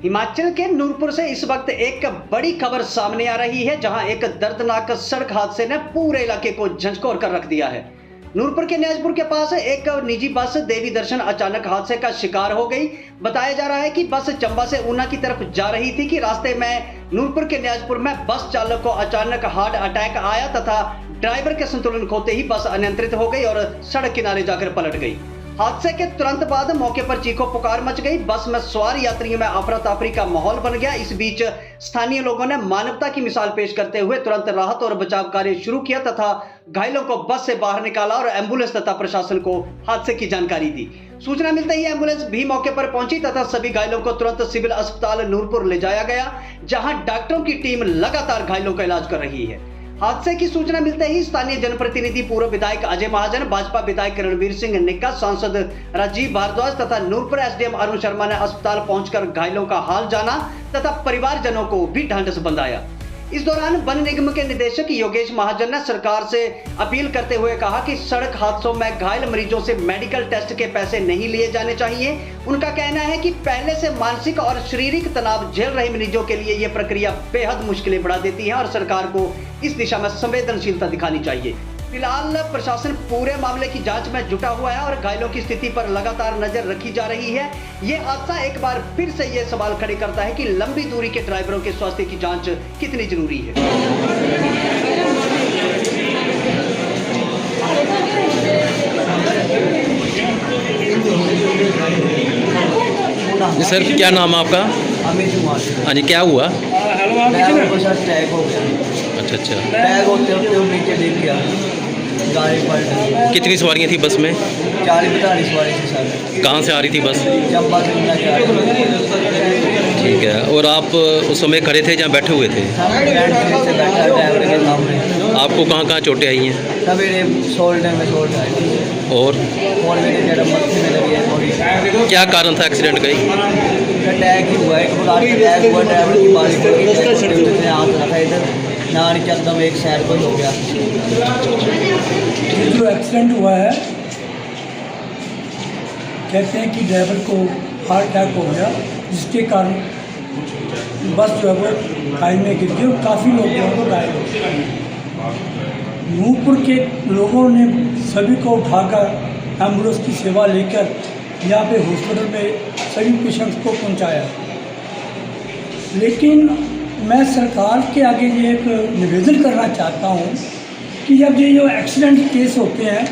हिमाचल के नूरपुर से इस वक्त एक बड़ी खबर सामने आ रही है, जहां एक दर्दनाक सड़क हादसे ने पूरे इलाके को झंझोर कर रख दिया है। नूरपुर के न्याजपुर के पास एक निजी बस देवी दर्शन अचानक हादसे का शिकार हो गई। बताया जा रहा है कि बस चंबा से ऊना की तरफ जा रही थी कि रास्ते में नूरपुर के न्याजपुर में बस चालक को अचानक हार्ट अटैक आया तथा ड्राइवर के संतुलन खोते ही बस अनियंत्रित हो गई और सड़क किनारे जाकर पलट गई। हादसे के तुरंत बाद मौके पर चीखों पुकार मच गई। बस में सवार यात्रियों में अफरा तफरी का माहौल बन गया। इस बीच स्थानीय लोगों ने मानवता की मिसाल पेश करते हुए तुरंत राहत और बचाव कार्य शुरू किया तथा घायलों को बस से बाहर निकाला और एम्बुलेंस तथा प्रशासन को हादसे की जानकारी दी। सूचना मिलते ही एम्बुलेंस भी मौके पर पहुंची तथा सभी घायलों को तुरंत सिविल अस्पताल नूरपुर ले जाया गया, जहां डॉक्टरों की टीम लगातार घायलों का इलाज कर रही है। हादसे की सूचना मिलते ही स्थानीय जनप्रतिनिधि पूर्व विधायक अजय महाजन, भाजपा विधायक रणवीर सिंह निक्का, सांसद राजीव भारद्वाज तथा नूरपुर एसडीएम अरुण शर्मा ने अस्पताल पहुंचकर घायलों का हाल जाना तथा परिवारजनों को भी ढांढस बंधाया। इस दौरान वन निगम के निदेशक योगेश महाजन ने सरकार से अपील करते हुए कहा कि सड़क हादसों में घायल मरीजों से मेडिकल टेस्ट के पैसे नहीं लिए जाने चाहिए। उनका कहना है कि पहले से मानसिक और शारीरिक तनाव झेल रहे मरीजों के लिए यह प्रक्रिया बेहद मुश्किलें बढ़ा देती है और सरकार को इस दिशा में संवेदनशीलता दिखानी चाहिए। फिलहाल प्रशासन पूरे मामले की जांच में जुटा हुआ है और घायलों की स्थिति पर लगातार नजर रखी जा रही है। ये हादसा एक बार फिर से ये सवाल खड़े करता है कि लंबी दूरी के ड्राइवरों के स्वास्थ्य की जांच कितनी जरूरी है। जी सर, क्या नाम है आपका? अमित कुमार। हाँ जी, क्या हुआ? टैग हो गया। अच्छा अच्छा, टैग होते होते नीचे गिर गया, गाड़ी पलट। कितनी सवारियाँ थी बस में? 40-45 सवारी थी सर। कहाँ से आ रही थी बस? चंबा से ऊना जा रही थी। ठीक है, और आप उस समय खड़े थे जहाँ बैठे हुए थे? से बैठा ड्राइवर के सामने। आपको कहाँ कहाँ चोटें आई हैं? सवेरे शोल्डर में चोट आई और मेरे जरा मत्थे में लगी है थोड़ी। क्या कारण था एक्सीडेंट का? टैग ही हुआ है, एक प्रकार का टैग हुआ, ड्राइवर की बारिश ने हाथ रखा इधर ना नहीं चलता, एक साइड पर हो गया। जो एक्सीडेंट हुआ है, कहते हैं कि ड्राइवर को हार्ट अटैक हो गया, जिसके कारण बस जो है वो खाई में गिर गई और काफ़ी लोग जो है वो घायल हो गए। नूरपुर के लोगों ने सभी को उठाकर एम्बुलेंस की सेवा लेकर यहाँ पे हॉस्पिटल में सभी पेशेंट्स को पहुँचाया। लेकिन मैं सरकार के आगे ये एक निवेदन करना चाहता हूँ कि जब ये जो एक्सीडेंट केस होते हैं,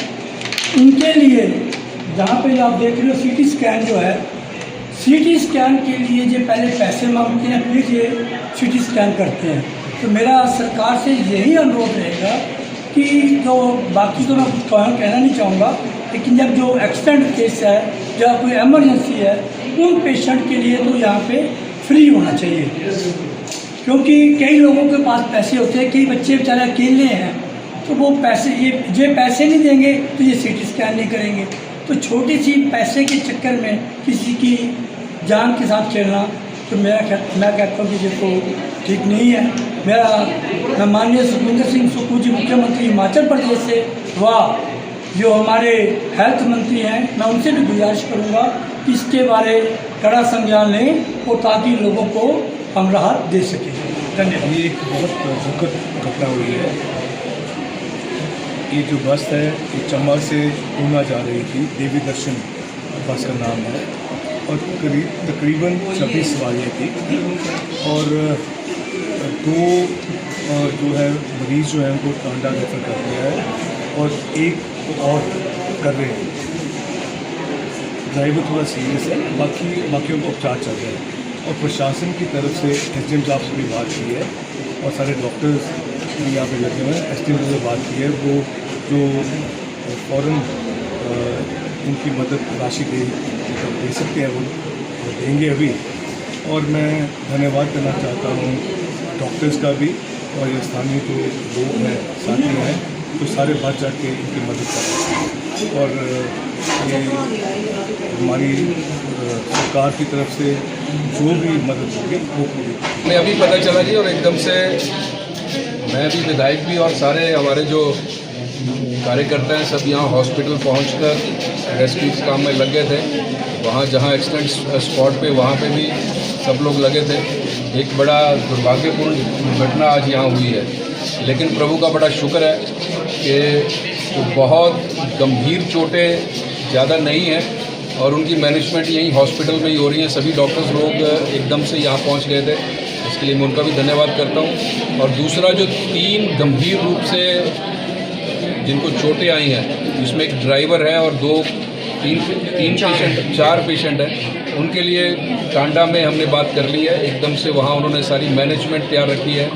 उनके लिए जहाँ पे आप देख रहे हो सीटी स्कैन जो है, सीटी स्कैन के लिए जो पहले पैसे मांगते हैं फिर ये सीटी स्कैन करते हैं। तो मेरा सरकार से यही अनुरोध रहेगा कि जो बाकी तो मैं कुछ कहना नहीं चाहूँगा, लेकिन जब जो एक्सीडेंट केस है या कोई एमरजेंसी है, उन पेशेंट के लिए तो यहाँ पे फ्री होना चाहिए, क्योंकि कई लोगों के पास पैसे होते हैं, कई बच्चे बेचारे अकेले हैं, तो वो पैसे ये पैसे नहीं देंगे तो ये सीटी स्कैन नहीं करेंगे। तो छोटी सी पैसे के चक्कर में किसी की जान के साथ खेलना, तो मैं कहता हूँ कि ये तो ठीक नहीं है। मैं माननीय सुखविंदर सिंह सुक्खू जी मुख्यमंत्री हिमाचल प्रदेश से वाह जो हमारे हेल्थ मंत्री हैं, मैं उनसे भी गुजारिश करूँगा कि इसके बारे कड़ा संज्ञान लें और ताकि लोगों को हम राहत दे सकें। धन्यवाद। ये एक बहुत दुखद घटना हुई है। ये जो बस है ये चंबा से ऊना जा रही थी, देवी दर्शन बस का नाम है, और तकरीबन 26 सवारियाँ थी और दो जो है मरीज़ जो है उनको टांडा रेफर कर दिया है और एक और कर रहे हैं। ड्राइवर थोड़ा सीरियस है, बाकियों को उपचार चल रहे हैं और प्रशासन की तरफ से एसडीएम साहब से भी बात की है और सारे डॉक्टर्स भी यहाँ पे लगे हुए हैं। एसडीएम से बात की है, वो जो फ़ौरन उनकी मदद राशि दे सकते हैं वो देंगे अभी। और मैं धन्यवाद करना चाहता हूँ डॉक्टर्स का भी और ये स्थानीय जो लोग हैं साथी हैं, तो सारे बढ़ चढ़ के इनकी मदद कर रहे हैं और ये हमारी सरकार की तरफ से जो भी मदद होगी वो पूरी। मैं अभी पता चला जी, और एकदम से मैं भी विधायक भी और सारे हमारे जो कार्यकर्ता हैं सब यहाँ हॉस्पिटल पहुंचकर रेस्क्यू काम में लग गए थे। वहाँ जहाँ एक्सीडेंट स्पॉट पे वहाँ पे भी सब लोग लगे थे। एक बड़ा दुर्भाग्यपूर्ण घटना आज यहाँ हुई है, लेकिन प्रभु का बड़ा शुक्र है कि बहुत गंभीर चोटें ज़्यादा नहीं हैं और उनकी मैनेजमेंट यहीं हॉस्पिटल में ही हो रही है। सभी डॉक्टर्स लोग एकदम से यहाँ पहुँच गए थे, इसके लिए मैं उनका भी धन्यवाद करता हूँ। और दूसरा, जो 3 गंभीर रूप से जिनको चोटें आई हैं, जिसमें एक ड्राइवर है और 4 पेशेंट हैं, उनके लिए टांडा में हमने बात कर ली है। एकदम से वहाँ उन्होंने सारी मैनेजमेंट तैयार रखी है।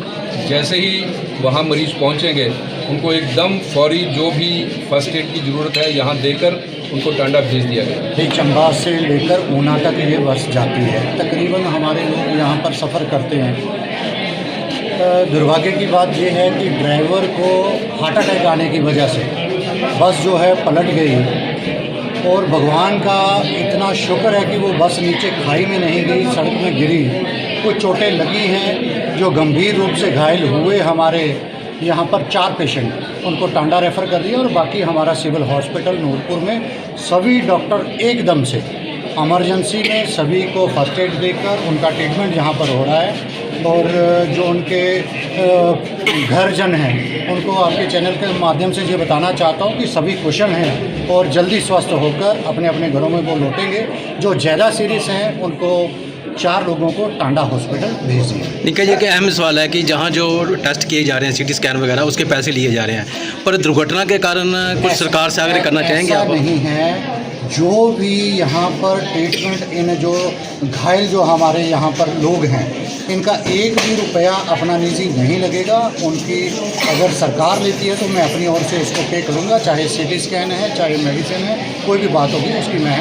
जैसे ही वहाँ मरीज़ पहुँचेंगे, उनको एकदम फौरी जो भी फर्स्ट एड की ज़रूरत है यहाँ देकर उनको टांडा भेज दिया गया। चंबा से लेकर ऊना तक ये बस जाती है। तकरीबन हमारे लोग यहाँ पर सफ़र करते हैं। दुर्भाग्य की बात ये है कि ड्राइवर को हार्ट अटैक आने की वजह से बस जो है पलट गई और भगवान का इतना शुक्र है कि वो बस नीचे खाई में नहीं गई, सड़क में गिरी। कुछ चोटें लगी हैं। जो गंभीर रूप से घायल हुए हमारे यहाँ पर 4 पेशेंट, उनको टांडा रेफ़र कर दिया और बाकी हमारा सिविल हॉस्पिटल नूरपुर में सभी डॉक्टर एकदम से इमरजेंसी में सभी को फर्स्ट एड देकर उनका ट्रीटमेंट यहाँ पर हो रहा है। और जो उनके घरजन हैं, उनको आपके चैनल के माध्यम से ये बताना चाहता हूँ कि सभी कुशल हैं और जल्दी स्वस्थ होकर अपने अपने घरों में वो लौटेंगे। जो ज़्यादा सीरियस हैं उनको 4 लोगों को टांडा हॉस्पिटल भेज दिया। इनका ये कि अहम सवाल है कि जहाँ जो टेस्ट किए जा रहे हैं, सीटी स्कैन वगैरह, उसके पैसे लिए जा रहे हैं, पर दुर्घटना के कारण कुछ सरकार से आग्रह करना चाहेंगे आप? नहीं है। जो भी यहाँ पर ट्रीटमेंट, इन जो घायल जो हमारे यहाँ पर लोग हैं, इनका 1 भी रुपया अपना निजी नहीं लगेगा। उनकी अगर सरकार लेती है तो मैं अपनी ओर से इसको पे करूँगा, चाहे सीटी स्कैन है, चाहे मेडिसिन है, कोई भी बात होगी उसकी मैं